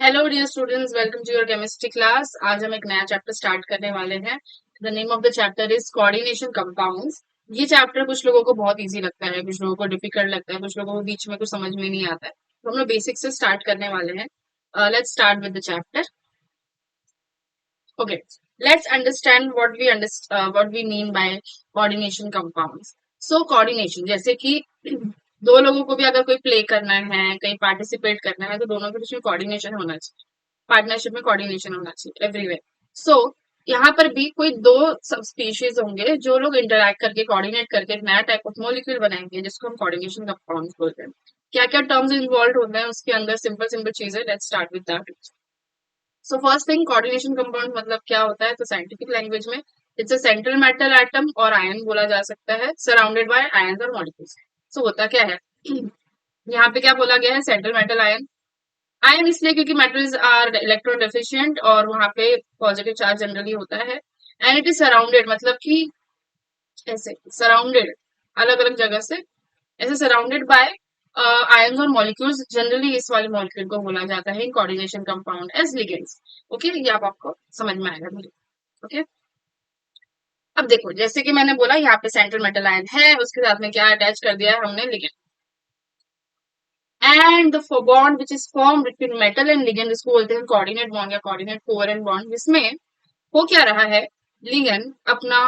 Hello dear students, welcome to your chemistry class. आज हम एक नया चैप्टर स्टार्ट करने वाले हैं। The name of the chapter is coordination compounds. ये चैप्टर कुछ लोगों को बहुत इजी लगता है, कुछ लोगों को डिफिकल्ट लगता है, कुछ लोगों को बीच में कुछ समझ में नहीं आता है। तो हम लोग बेसिक से स्टार्ट करने वाले हैं। Let's start with the chapter. Okay, let's understand what we mean by coordination compounds. So coordination जैसे कि दो लोगों को भी अगर कोई प्ले करना है, कहीं पार्टिसिपेट करना है, तो दोनों के बीच में कोऑर्डिनेशन होना चाहिए। पार्टनरशिप में कोऑर्डिनेशन होना चाहिए एवरीवेयर। सो यहाँ पर भी कोई दो सब स्पीशीज होंगे जो लोग इंटरैक्ट करके कोऑर्डिनेट करके एक नया टाइप ऑफ मॉलिक्यूल बनाएंगे जिसको हम कोऑर्डिनेशन कंपाउंड्स बोलते हैं। क्या क्या टर्म्स इन्वॉल्व होते हैं उसके अंदर, सिंपल सिंपल चीजें। Let's start with that. So first thing, coordination compound मतलब क्या होता है? तो साइंटिफिक लैंग्वेज में it's a central metal atom और आयन बोला जा सकता है, सराउंडेड बाय आयंस और मॉलिक्यूल्स। सो होता क्या है यहाँ पे क्या बोला गया है? Central metal ion. आयन इसलिए क्योंकि मेटल्स आर इलेक्ट्रॉन डेफिशिएंट और वहां पे पॉजिटिव चार्ज जनरली होता है। एंड इट इज सराउंडेड, मतलब कि ऐसे सराउंडेड, अलग अलग जगह से ऐसे सराउंडेड बाय आयंस और मॉलिक्यूल्स। जनरली इस वाले मॉलिक्यूल को बोला जाता है in coordination compound as ligands. Okay, ये आप आपको समझ में आएगा मेरे। ओके, अब देखो, जैसे कि मैंने बोला यहाँ पे सेंट्रल मेटल आयन है, उसके साथ में क्या अटैच कर दिया है हमने? Ligand. And the bond which is form between metal and ligand, इसको बोलते हैं कोऑर्डिनेट बॉन्ड या कोऑर्डिनेट कोवेलेंट बॉन्ड, जिसमें हो क्या रहा है? लिगेंड अपना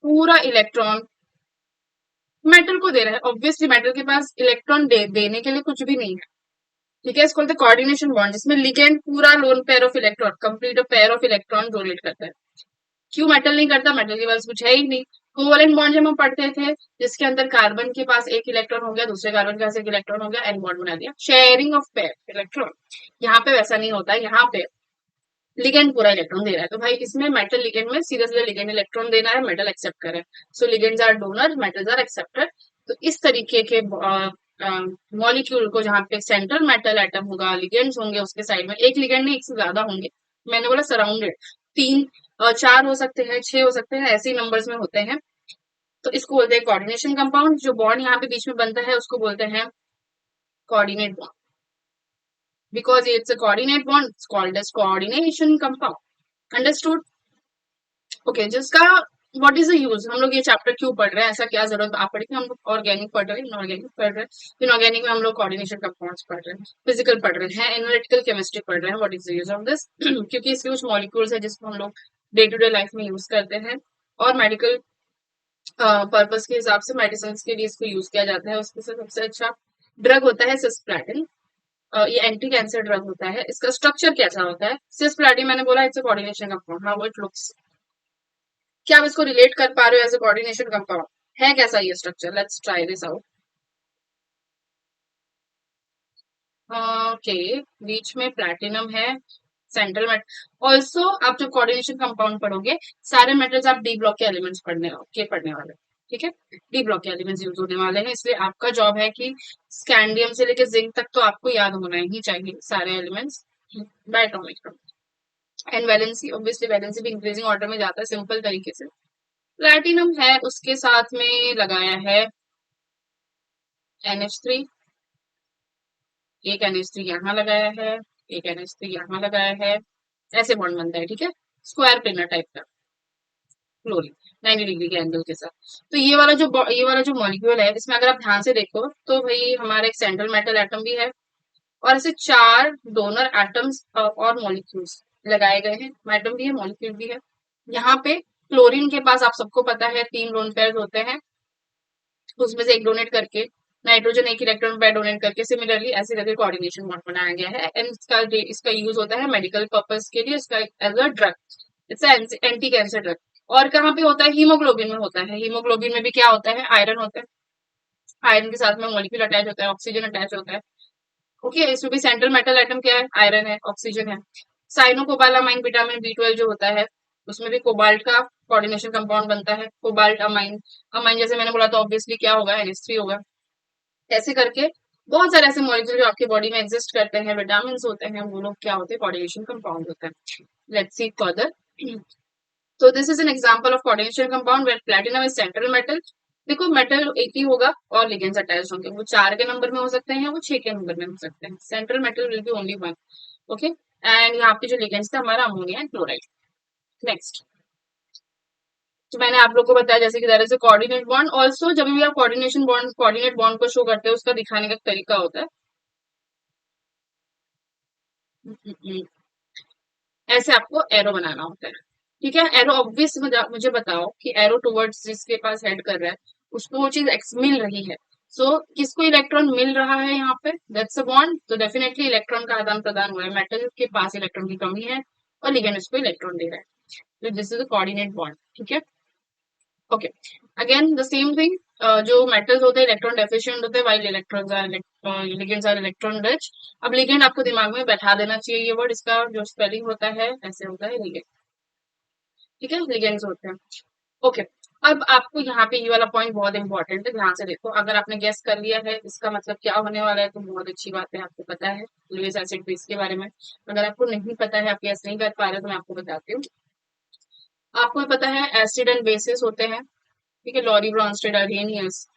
पूरा इलेक्ट्रॉन मेटल को दे रहा है। ऑब्वियसली मेटल के पास इलेक्ट्रॉन देने के लिए कुछ भी नहीं है। ठीक है, इसको बोलते हैं कोऑर्डिनेशन बॉन्ड, जिसमें लिगेंड पूरा lone pair of electron, complete pair of electron donate करता है। क्यों मेटल नहीं करता? मेटल के पास कुछ है ही नहीं। कोवेलेंट बॉन्ड जब हम पढ़ते थे, जिसके अंदर कार्बन के पास एक इलेक्ट्रॉन हो गया, दूसरे कार्बन के पास एक इलेक्ट्रॉन हो गया, एन बॉन्ड बना दिया, शेयरिंग ऑफ पेयर इलेक्ट्रॉन। यहाँ पे वैसा नहीं होता है। यहाँ पे लिगेंड पूरा इलेक्ट्रॉन दे रहा है। तो भाई इसमें मेटल लिगेंड में सीधा सीधा लिगेंड इलेक्ट्रॉन देना है, मेटल एक्सेप्ट करे। So ligands are donor, metals are acceptor. तो इस तरीके के मॉलिक्यूल को, जहाँ पे सेंट्रल मेटल एटम होगा, लिगेंड्स होंगे उसके साइड में, एक लिगेंड नहीं, एक से ज्यादा होंगे। मैंने बोला सराउंडेड, तीन, चार हो सकते हैं, छह हो सकते हैं, ऐसे ही नंबर्स में होते हैं। तो इसको बोलते हैं कोऑर्डिनेशन कंपाउंड। जो बॉन्ड यहाँ पे बीच में बनता है उसको बोलते हैं coordinate bond. Because it's a coordinate bond, it's called as coordination compound. Understood? Okay, जिसका व्हाट इज द यूज, हम लोग ये चैप्टर क्यों पढ़ रहे हैं, ऐसा क्या जरूरत आप पढ़े? हम लोग ऑर्गेनिक पढ़ रहे हैं, इनऑर्गेनिक पढ़ रहे हैं। इनऑर्गेनिक में हम लोग कोऑर्डिनेशन कंपाउंड्स पढ़ रहे हैं, फिजिकल पढ़ रहे हैं, एनालिटिकल केमिस्ट्री पढ़ रहे हैं। What is the use of this? क्योंकि इसके कुछ मॉलिक्यूल्स है जिसको हम लोग डे टू डे लाइफ में यूज करते हैं, और मेडिकल पर्पस के हिसाब से मेडिसिन के लिए इसको यूज किया जाता है। उसके सबसे अच्छा ड्रग होता है सिस्प्लैटिन। ये एंटी कैंसर ड्रग होता है। इसका स्ट्रक्चर कैसा होता है? सिस्प्लैटिन मैंने बोला it's a coordination compound. How it looks, क्या आप इसको रिलेट कर पा रहे हो एज ए कोऑर्डिनेशन कंपाउंड? है कैसा ये structure? Let's try this out. Okay, बीच में प्लैटिनम है, सेंट्रल मेटल। ऑल्सो आप जब कोऑर्डिनेशन कंपाउंड पढ़ोगे, सारे मेटल्स आप डी ब्लॉक के एलिमेंट्स पढ़ने वाले। ठीक है, डी ब्लॉक के एलिमेंट्स यूज होने वाले हैं, इसलिए आपका जॉब है कि स्कैंडियम से लेकर जिंक तक तो आपको याद होना ही चाहिए, सारे elements bye atomic. And valency, obviously valency भी इंक्रीजिंग ऑर्डर में जाता है सिंपल तरीके से। प्लैटिनम है, उसके साथ में लगाया है NH3। एक NH3 यहाँ लगाया है, एक NH3 यहाँ लगाया है, ऐसे बॉन्ड बनता है। ठीक है, स्क्वायर प्लेनर टाइप का क्लोरीन, 90 डिग्री के एंगल के साथ। तो ये वाला जो मॉलिक्यूल है, इसमें अगर आप ध्यान से देखो तो भाई हमारा एक सेंट्रल मेटल एटम भी है, और ऐसे चार डोनर एटम्स और मॉलिक्यूल्स लगाए गए हैं। एटम भी है, मॉलिक्यूल भी है। यहाँ पे क्लोरीन के पास आप सबको पता है तीन लोन पेयर होते हैं, उसमें से एक डोनेट करके नाइट्रोजन एक इलेक्ट्रॉन पेयर डोनेट करके, सिमिलरली ऐसे करके कोऑर्डिनेशन बॉन्ड बनाया गया है। एंड इसका यूज होता है मेडिकल पर्पस के लिए, इसका as a drug, it's anti cancer drug. और कहाँ पे होता है? हीमोग्लोबिन में होता है। हीमोग्लोबिन में भी क्या होता है? आयरन होता है। आयरन के साथ में मॉलिक्यूल अटैच होता है, ऑक्सीजन अटैच होता है। ओके, इसमें भी सेंट्रल मेटल आइटम क्या है? आयरन है, ऑक्सीजन है। साइनोकोबालामाइन विटामिन B12 जो होता है, उसमें भी कोबाल्ट का कोऑर्डिनेशन कंपाउंड बनता है, कोबाल्ट अमाइन। अमाइन जैसे मैंने बोला, तो ऑब्वियसली क्या होगा? NH3 होगा। ऐसे करके बहुत सारे ऐसे मॉलिक्यूल जो आपकी बॉडी में एग्जिस्ट करते हैं, विटामिन होते हैं, वो लोग क्या होते हैं? कोऑर्डिनेशन कंपाउंड होते हैं। Let's see further. तो this is an example of coordination compound where platinum is central metal. देखो, मेटल एक ही होगा और लिगेंड्स अटैच होंगे, वो 4 के नंबर में हो सकते हैं, वो 6 के नंबर में हो सकते हैं। Central metal will be only one. Okay, and यहाँ पे जो लिगेंड्स था हमारा अमोनिया एंड क्लोराइड। नेक्स्ट, तो मैंने आप लोग को बताया जैसे कि there is a coordinate bond also. जब भी आप कोऑर्डिनेट बॉन्ड को शो करते हैं उसका दिखाने का तरीका होता है ऐसे आपको एरो बनाना होता है। ठीक है, एरो ऑब्वियस मुझे बताओ कि एरो टुवर्ड्स जिसके पास हेड कर रहा है उसको वो चीज एक्स मिल रही है। सो किसको इलेक्ट्रॉन मिल रहा है यहाँ पे, दैट्स अ बॉन्ड, तो डेफिनेटली इलेक्ट्रॉन का आदान प्रदान हुआ है, मेटल के पास इलेक्ट्रॉन की कमी है और लिगेंड उसको इलेक्ट्रॉन दे रहा है, तो this is a coordinate bond. ठीक है, okay, again the same thing, जो मेटल्स होते हैं इलेक्ट्रॉन डेफिशिएंट होते हैं while electrons are ligands are electron rich. अब लिगेंड आपको दिमाग में बैठा देना चाहिए, ये वर्ड, इसका जो स्पेलिंग होता है ऐसे होता है लिगेंड। ठीक है, लिगेंड्स होते हैं। ओके, अब आपको यहाँ पे ये वाला पॉइंट बहुत इंपॉर्टेंट है, ध्यान से देखो। अगर आपने गेस कर लिया है इसका मतलब क्या होने वाला है तो बहुत अच्छी बात है, आपको पता है लुईस एसिड बेस के बारे में। अगर आपको नहीं पता है, आप गेस नहीं कर पा रहे तो मैं आपको बताती हूँ। आपको पता है एसिड एंड बेसिस होते हैं, ठीक है, लॉरी ब्रॉन्स्टेड अरेनियस,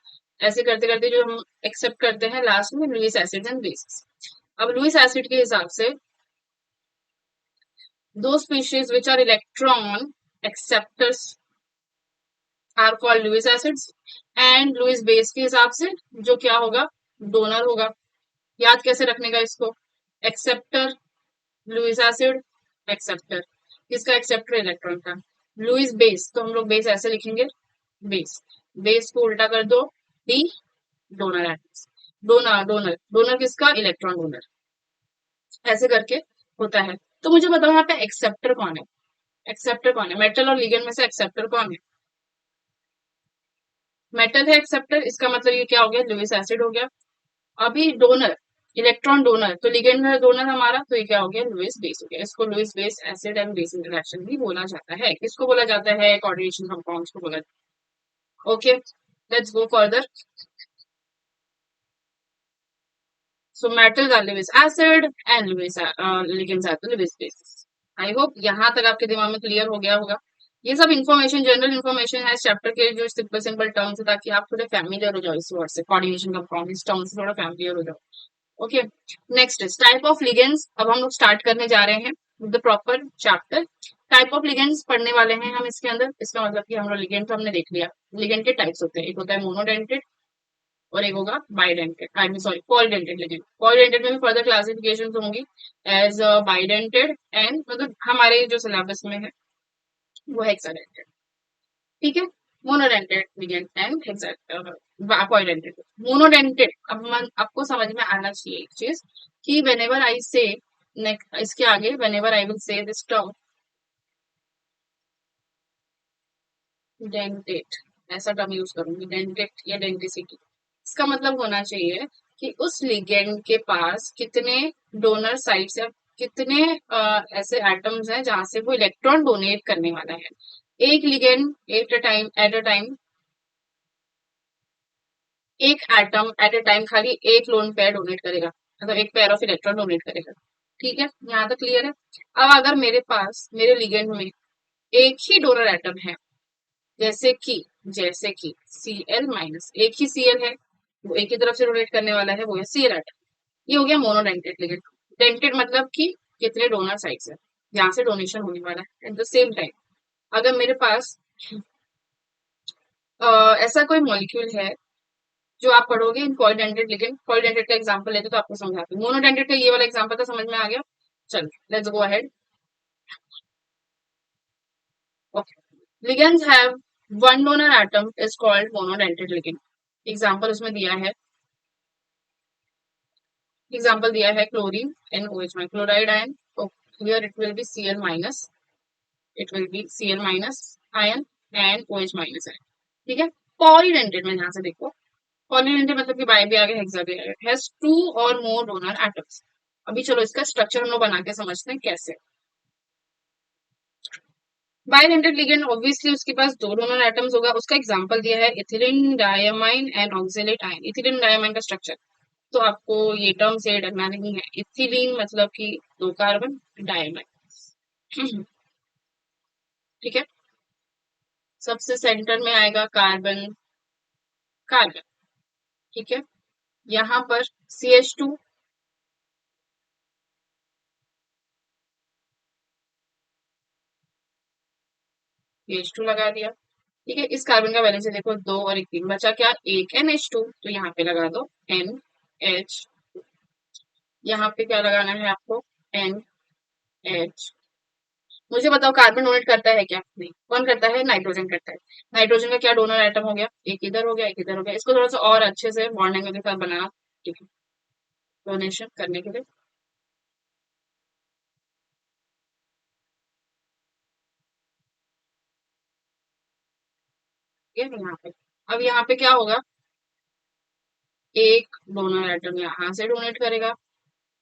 ऐसे करते करते जो हम एक्सेप्ट करते हैं लास्ट में लुईस एसिड एंड बेसिस। अब लुईस एसिड के हिसाब से दो species which are electron acceptors are called Lewis acids, and Lewis base के हिसाब से जो क्या होगा, डोनर होगा। याद कैसे रखने का इसको, एक्सेप्टर लुईस एसिड, एक्सेप्टर किसका, एक्सेप्टर इलेक्ट्रॉन का। लुईस बेस तो हम लोग बेस ऐसे लिखेंगे, बेस, बेस को उल्टा कर दो, D, donor atoms, donor donor donor किसका, इलेक्ट्रॉन डोनर, ऐसे करके होता है। तो मुझे बताओ यहाँ पे एक्सेप्टर कौन है, एक्सेप्टर कौन है, मेटल और लिगेंड में से एक्सेप्टर कौन है, मेटल है एक्सेप्टर, इसका मतलब ये क्या हो गया, लुईस एसिड हो गया। अभी डोनर, इलेक्ट्रॉन डोनर, तो लिगेंड है डोनर हमारा, तो ये क्या हो गया, लुईस बेस हो गया। इसको Lewis base acid and base interaction भी बोला जाता है। किसको बोला जाता है, कोऑर्डिनेशन कंपाउंड्स को बोला जाता है। Okay, let's go further. So metals are Lewis acid and ligands are the Lewis bases. I hope यहाँ तक आपके दिमाग में क्लियर हो गया होगा। ये सब इन्फॉर्मेशन जनरल इन्फॉर्मेशन है चैप्टर के जो सिंपल सिंपल टर्म्स है, ताकि आप थोड़े फैमिलियर हो जाओ इस वर्ड से, कोऑर्डिनेशन कंपाउंड इस टर्म से थोड़ा फैमिलियर हो जाओ। Okay, next is type of ligands. अब हम लोग स्टार्ट करने जा रहे हैं the proper chapter. Type of ligands पढ़ने वाले हैं हम इसके अंदर। इसका मतलब कि हम लोग लिगेंड तो हमने देख लिया, लिगेंड के टाइप्स होते हैं, एक होता है मोनोडेंटेड और एक होगा bidentate, I mean sorry polydentate. लेकिन पॉलीडेंटेड में भी फर्दर क्लासिफिकेशन होंगी एज बाइडेंटेड एंड, मतलब हमारे जो सिलेबस में है वो हेक्साडेंटेड। ठीक है, monodentate ligand and polydentate. Monodentate, अब आपको समझ में आना चाहिए एक चीज कि वेनेवर आई से इसके आगे whenever I will say this term dentate, ऐसा टर्म यूज करूंगी, डेंटेट या डेंटिसिटी। इसका मतलब होना चाहिए कि उस लिगेंड के पास कितने डोनर साइट्स या कितने ऐसे एटम्स हैं जहां से वो इलेक्ट्रॉन डोनेट करने वाला है। एक लिगेंड एट अ टाइम एक एटम एट अ टाइम खाली एक लोन पेयर डोनेट करेगा, मतलब एक पेयर ऑफ इलेक्ट्रॉन डोनेट करेगा। ठीक है, यहाँ तक क्लियर है। अब अगर मेरे पास मेरे लिगेंड में एक ही डोनर एटम है, जैसे कि Cl-, एक ही Cl है, वो एक ही तरफ से रोटेट करने वाला है, वो है Cl एटम। ये हो गया मोनोडेंटेड लिगेंड। डेंटेड मतलब कि कितने डोनर साइड्स है जहां से डोनेशन होने वाला है। एट द सेम टाइम अगर मेरे पास ऐसा कोई मॉलिक्यूल है जो आप पढ़ोगे इन पॉलीडेंटेड लिगेंड, पॉलीडेंटेड का एग्जांपल लेते तो आपको समझाती हूँ। मोनोडेंटेड का ये वाला एग्जांपल तो समझ में आ गया। चलो let's go ahead. Okay, ligands have one donor atom is called monodentate ligand। Example उसमें दिया है, एग्जांपल दिया है क्लोरीन NOH में क्लोराइड आयन, तो here it will be Cl minus, it will be Cl minus ion and OH minus ion. ठीक है, polydentate में ध्यान से देखो, पॉलीडेंटेड मतलब कि बाई भी आ गया, हेक्सा भी आ गया, हैज टू और मोर डोनर एटम्स। अभी चलो इसका स्ट्रक्चर हम लोग बना के समझते हैं कैसे। बाइडेंटेड लिगेंड ऑब्वियसली उसके पास दो डोनर एटम्स होगा, उसका एग्जांपल दिया है ethylene diamine and oxalate ion. Ethylene diamine का स्ट्रक्चर तो आपको ये टर्म से डरना नहीं है। इथिलीन मतलब कि दो कार्बन, डायमाइन ठीक है, सबसे सेंटर में आएगा कार्बन, कार्बन। ठीक है, यहाँ पर CH2 H2 लगा दिया। ठीक है, इस कार्बन का वैलेंस देखो 2 और 1 3, बचा क्या, एक NH2, तो यहाँ पे लगा दो NH। यहाँ पे क्या लगाना है आपको, NH। मुझे बताओ कार्बन डोनेट करता है क्या, नहीं, कौन करता है, नाइट्रोजन करता है। नाइट्रोजन का क्या डोनर एटम हो गया, एक इधर हो गया एक इधर हो गया। इसको थोड़ा सा और अच्छे से बॉन्ड एंगल के साथ बनाना, ठीक है, डोनेशन करने के लिए। ठीक है, यहाँ पे अब यहाँ पे क्या होगा, एक डोनर एटम यहाँ से डोनेट करेगा,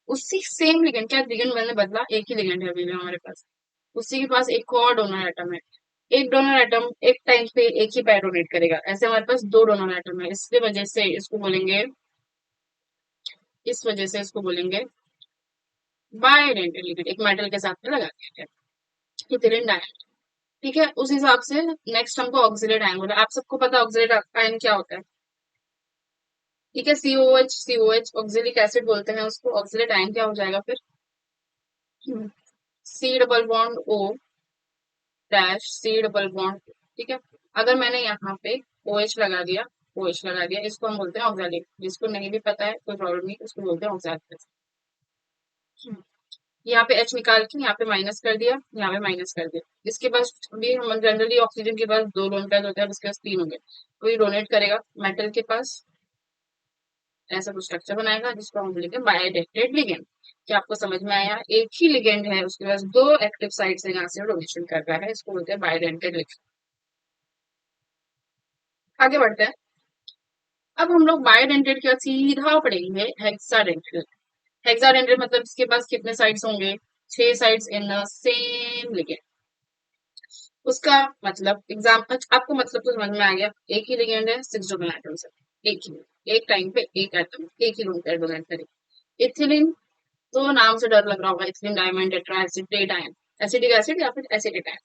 उसी सेम लिगेंड, क्या लिगेंड मैंने बदला, एक ही लिगेंड है अभी भी हमारे पास, उसी के पास एक और डोनर एटम है। एक डोनर एटम एक टाइम पे एक ही पैर डोनेट करेगा, ऐसे हमारे पास दो डोनर एटम है, इसकी वजह से इसको बोलेंगे, इस वजह से इसको बोलेंगे बायडेंटेड लिगेंड, एक मेटल के साथ में लगा दिया है, इथिलीन डाइऑक्साइड। ठीक है, उस हिसाब से नेक्स्ट हमको ऑक्सिलेट आयन बोला, आप सबको पता ऑक्सिलेट आयन क्या होता है। ठीक है, COH ऑक्सिलिक एसिड बोलते हैं उसको, ऑक्सिलेट आयन क्या हो जाएगा फिर, C double bond O dash C double bond. ठीक है, अगर मैंने यहाँ पे OH लगा दिया, OH लगा दिया, इसको हम बोलते हैं ऑक्सैलिक, जिसको नहीं भी पता है कोई प्रॉब्लम नहीं, उसको बोलते हैं ऑक्सैलिक। यहाँ पे H निकाल के यहाँ पे माइनस कर दिया, यहाँ पे माइनस कर दिया। इसके पास भी हम जनरली ऑक्सीजन के पास दो लोन पैड होता है, इसके पास तीन होंगे, कोई डोनेट करेगा मेटल के पास, ऐसा कुछ स्ट्रक्चर बनाएगा जिसको हम बोलेंगे बायोडेक्टेड लिगेंड। क्या आपको समझ में आया, एक ही लिगेंड है उसके पास दो एक्टिव साइट्स है, यहाँ से डोनेशन कर रहा है, इसको बोलते हैं बायोडेक्टेड लिगेंड। आगे बढ़ते हैं, अब हम लोग बायोडेंटेड के बाद सीधा पढ़ेंगे हेक्साडेंटेड। हेक्साडेंटेड मतलब इसके पास कितने साइड्स होंगे, 6 साइड्स इन सेम लिगेंड। उसका मतलब एग्जाम, आपको मतलब तो समझ में आ गया, एक ही लिगेंड है, 6 डोनर एटम्स है, एक ही, एक टाइम पे एक एटम एक ही लोन पेयर डोनेट करेगा। इथिलीन, तो नाम से डर लग रहा होगा, ethylene diamond tetra acetate ion, acetic acid या फिर एसिटेट आयन।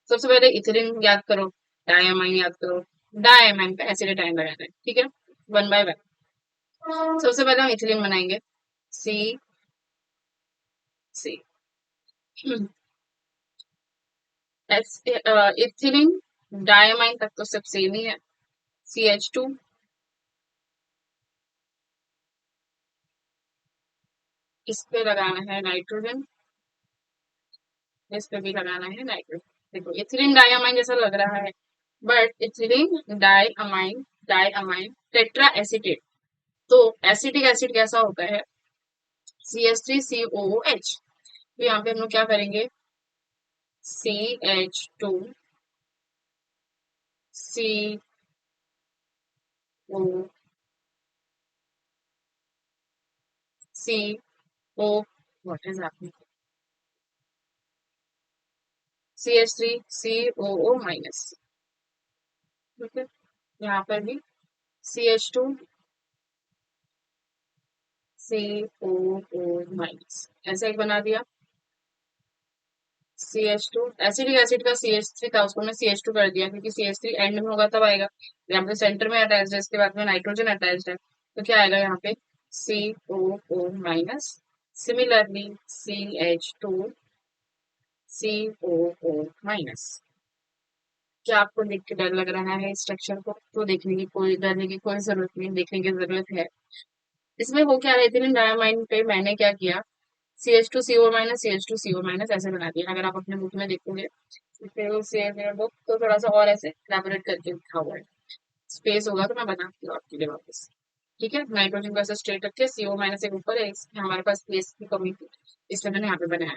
सबसे पहले इथिलीन याद करो, डायमाइन याद करो, डायमाइन पे एसिडेट आयन लगाना है, ठीक है, वन बाय वन। सबसे पहले हम इथिलीन बनाएंगे, C इथिलीन डायमाइन तक तो सब सेम ही है, CH2, इस पे लगाना है नाइट्रोजन, इस पे भी लगाना है नाइट्रोजन। देखो इथिलीन डायमाइन जैसा लग रहा है, but ethylene diamine tetra acetate, तो एसिटिक एसिड कैसा होता है, CH3COOH। तो यहाँ पे हम लोग क्या करेंगे, CH2 CO, CO, what is happening, CH3COO minus. ठीक है, यहाँ पर भी CH2COO माइनस, ऐसा एक बना दिया। CH2 एसिडिक एसिड का CH3 था, उसको मैंने CH2 कर दिया, क्योंकि CH3 एंड में होगा तब आएगा, यहाँ पे सेंटर में अटैच है, इसके बाद में नाइट्रोजन अटैच है, तो क्या आएगा यहाँ पे COO minus. Similarly CH2COO minus. क्या आपको देख के डर लग रहा है स्ट्रक्चर को, तो देखने की कोई, डरने की कोई जरूरत नहीं, देखने की जरूरत है। इसमें वो क्या रहती है, डायमाइन पे मैंने क्या किया, CH2CO माइनस CH2CO माइनस ऐसे बना दिया। अगर आप अपने बुक में देखोगे, फिर से बुक तो थोड़ा सा और ऐसे एलैबोरेट करके लिखा हुआ है, स्पेस होगा तो मैं बनाती हूँ आपके लिए वापस। ठीक है, नाइट्रोजन को ऐसा स्ट्रेट रखे, CO माइनस एक ऊपर है, हमारे पास स्पेस की कमी थी, इसलिए मैंने यहाँ पे बनाया।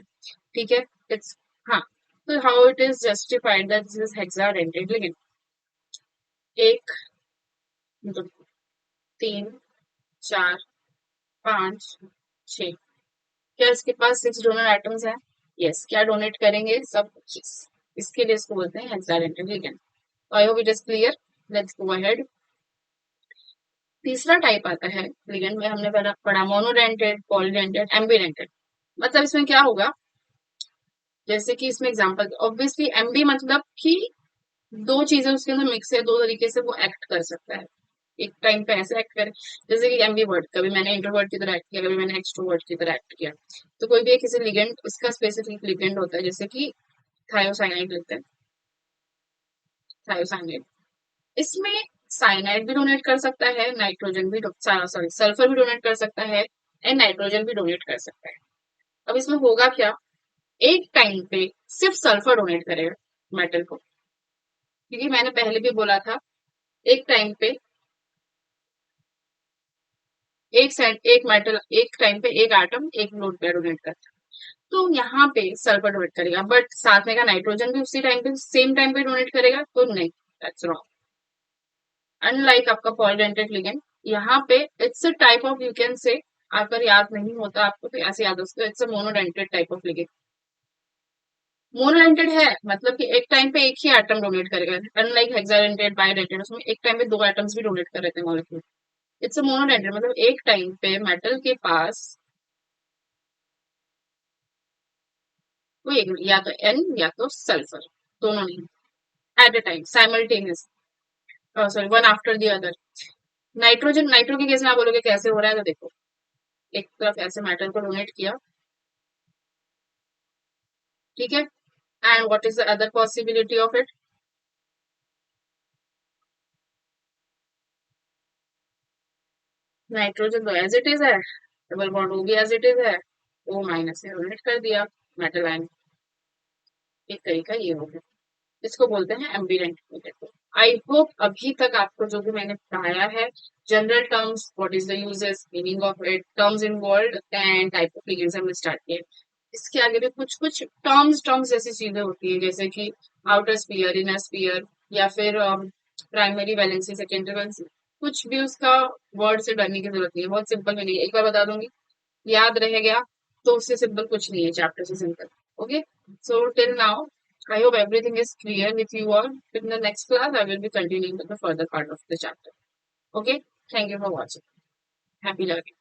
ठीक है, इट्स, हाँ, तो how it is justified that this is hexadentate ligand, एक, दो, तीन, चार, पांच, छह, क्या इसके पास 6 डोनर एटम्स हैं, यस, क्या डोनेट करेंगे सब 25, इसके लिए इसको बोलते हैं hexadentate ligand. I hope it is clear, let's go ahead. तीसरा टाइप आता है लिगेंड में, हमने पढ़ा मोनोडेंटेड, पॉलीडेंटेड, एम्बीडेंटेड। मतलब इसमें क्या होगा, जैसे कि इसमें एग्जांपल, ऑब्वियसली एमबी मतलब कि दो चीजें उसके अंदर मिक्स है, दो तरीके से वो एक्ट कर सकता है, एक टाइम पे ऐसे एक्ट करे, जैसे कि एमबी वर्ड, कभी मैंने इंट्रोवर्ट की तरह एक्ट किया, कभी मैंने एक्सट्रोवर्ट की तरह एक्ट किया। तो कोई भी एक किसी लिगेंड, इसका स्पेसिफिक लिगेंड होता है, जैसे कि थायोसाइनाइड लेते हैं, थायोसाइनाइड। इसमें साइनाइड भी डोनेट कर सकता है, नाइट्रोजन भी सॉरी सल्फर भी डोनेट कर सकता है एंड नाइट्रोजन भी डोनेट कर सकता है। अब इसमें होगा क्या, एक टाइम पे सिर्फ सल्फर डोनेट करेगा मेटल को, क्योंकि मैंने पहले भी बोला था एक टाइम पे एक मेटल एक टाइम पे एक एटम एक लोड पे डोनेट करता है। तो यहाँ पे सल्फर डोनेट करेगा, बट साथ में का नाइट्रोजन भी उसी टाइम पे सेम टाइम पे डोनेट करेगा, तो नहीं, दैट्स रॉन्ग। अनलाइक आपका पॉलीडेंटेड लिगेंड, यहाँ पे it's a type of, you can say, अगर याद नहीं होता आपको तो ऐसे याद हो, it's a monodentate type of ligand. Monodentate है मतलब कि एक टाइम पे एक ही एटम डोनेट करेगा, अनलाइक हेक्साडेंटेड बायोडेंटेड, उसमें एक टाइम पे दो एटम्स भी डोनेट कर रहे थे मॉलिक्यूल। इट्स अ मोनोडेंटेड मतलब एक टाइम पे मेटल के पास कोई या तो एन या तो सल्फर, दोनों नहीं, at a time simultaneous, sorry one after the other. Nitrogen, nitro के केस में आप बोलोगे कैसे हो रहा है, तो देखो एक तरफ ऐसे मेटल को डोनेट किया, ठीक है, and what is the other possibility of it, nitrogen तो एज इट इज है, डबल बॉन्ड वो भी एज इट इज है, ओ माइनस से डोनेट कर दिया मेटल आयन। एक तरीका ये हो गया, इसको बोलते हैं एम्बिडेंट मेथड। आई होप अभी तक आपको जो भी मैंने पढ़ाया है, general terms, what is the uses, meaning of it, terms involved and type of ligands हमने स्टार्ट किया। इसके आगे भी कुछ कुछ टर्म्स टर्म्स जैसी चीजें होती है, जैसे कि आउटर स्पीयर, इनर स्पीयर, या फिर प्राइमरी वैलेंसी, सेकेंडरी वैलेंसी, कुछ भी उसका वर्ड से डरने की जरूरत नहीं है, बहुत सिंपल मीनिंग, एक बार बता दूंगी, याद रह गया, तो उससे सिंपल कुछ नहीं है, चैप्टर से simple. Okay, so till now I hope everything is clear with you all. In the next class I will be continuing with the further part of the chapter. Okay, thank you for watching. Happy learning.